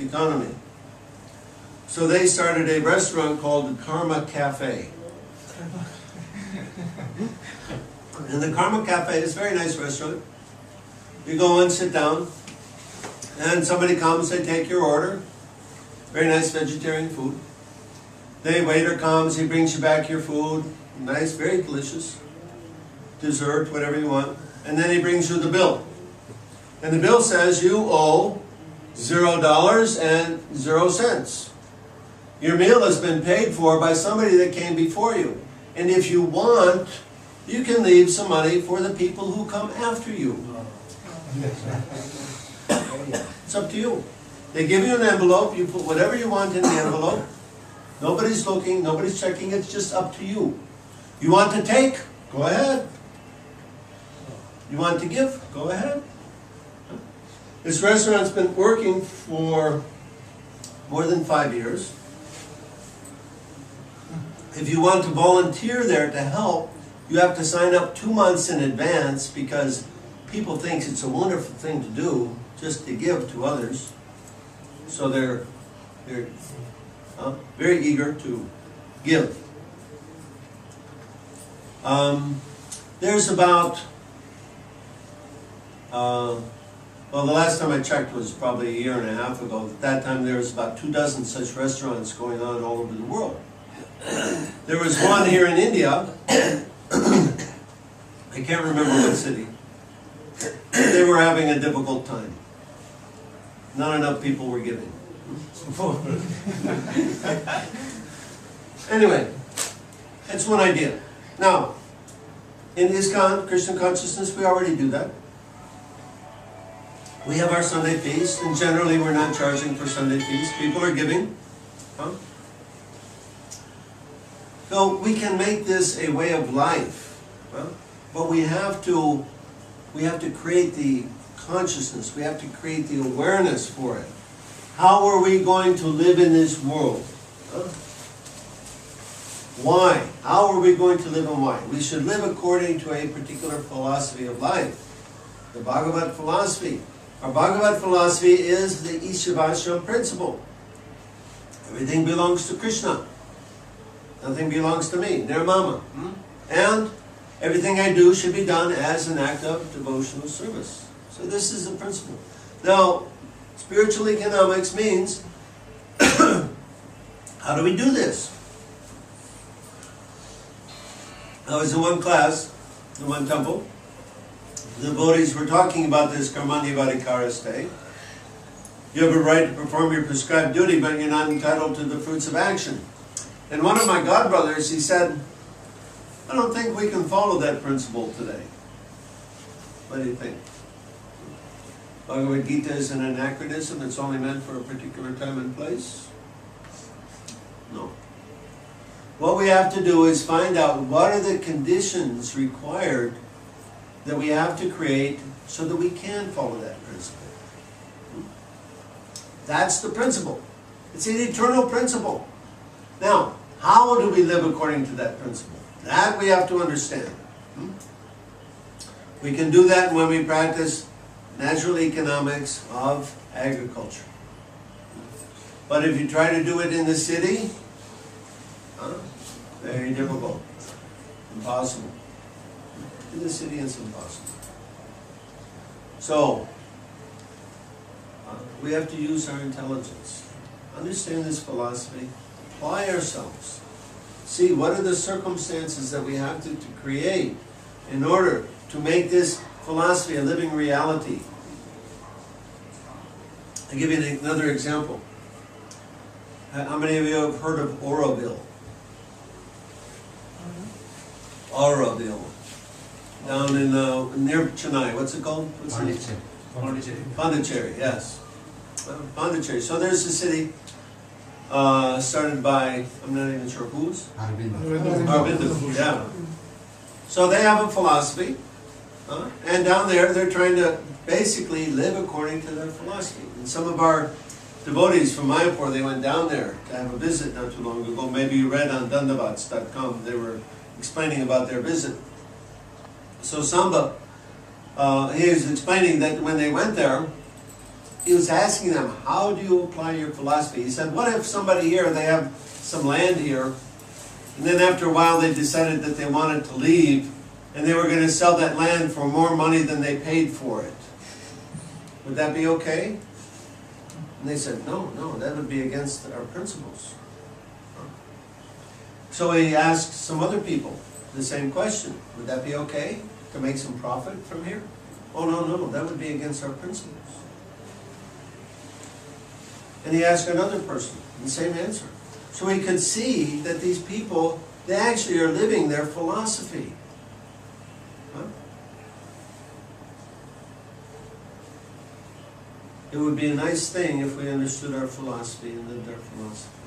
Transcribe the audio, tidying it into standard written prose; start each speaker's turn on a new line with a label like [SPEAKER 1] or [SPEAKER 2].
[SPEAKER 1] economy. So they started a restaurant called the Karma Cafe. And the Karma Cafe is a very nice restaurant. You go and sit down, and somebody comes, they take your order. Very nice vegetarian food. The waiter comes, he brings you back your food. Nice, very delicious. Dessert, whatever you want. And then he brings you the bill. And the bill says you owe $0 and 0 cents. Your meal has been paid for by somebody that came before you. And if you want, you can leave some money for the people who come after you. It's up to you. They give you an envelope, you put whatever you want in the envelope. Nobody's looking, nobody's checking, it's just up to you. You want to take? Go ahead. You want to give? Go ahead. This restaurant's been working for more than 5 years. If you want to volunteer there to help, you have to sign up 2 months in advance because people think it's a wonderful thing to do just to give to others. So they're very eager to give. There's about, well, the last time I checked was probably a year and a half ago. At that time there was about 24 such restaurants going on all over the world. There was one here in India. I can't remember what city. They were having a difficult time. Not enough people were giving. Anyway, that's one idea. Now, in ISKCON, Christian consciousness, we already do that. We have our Sunday feast, and generally we're not charging for Sunday feast. People are giving. So we can make this a way of life, but we have to create the consciousness. We have to create the awareness for it. How are we going to live in this world? Why? How are we going to live and why? We should live according to a particular philosophy of life. The Bhagavad philosophy. Our Bhagavad philosophy is the Ishavashram principle. Everything belongs to Krishna. Nothing belongs to me, Nirmama. And everything I do should be done as an act of devotional service. So this is the principle. Now, spiritual economics means, how do we do this? I was in one class, in one temple. The devotees were talking about this Karmani Vadikaraste. You have a right to perform your prescribed duty, but you're not entitled to the fruits of action. And one of my godbrothers, he said, I don't think we can follow that principle today. What do you think? Bhagavad Gita is an anachronism, it's only meant for a particular time and place? No. What we have to do is find out what are the conditions required that we have to create so that we can follow that principle. That's the principle. It's an eternal principle. Now, how do we live according to that principle? That we have to understand. We can do that when we practice natural economics of agriculture. But if you try to do it in the city, very difficult. Impossible. In the city, it's impossible. So, we have to use our intelligence. Understand this philosophy. Apply ourselves. See what are the circumstances that we have to create in order to make this philosophy a living reality. I'll give you another example. How many of you have heard of Oroville? Oroville. Down in near Chennai. What's it called? Pondicherry, yes. Pondicherry. So there's a city started by, I'm not even sure whose? Aurobindo, yeah. So they have a philosophy, and down there they're trying to basically live according to their philosophy. And some of our devotees from Mayapur, they went down there to have a visit not too long ago. Maybe you read on Dandavats.com, they were explaining about their visit. So Samba, he was explaining that when they went there, he was asking them, how do you apply your philosophy? He said, what if somebody here, they have some land here, and then after a while they decided that they wanted to leave, and they were going to sell that land for more money than they paid for it. Would that be okay? And they said, no, that would be against our principles. So he asked some other people the same question. Would that be okay to make some profit from here? Oh, no, that would be against our principles. And he asked another person the same answer. So he could see that these people, they actually are living their philosophy. Huh? It would be a nice thing if we understood our philosophy and lived our philosophy.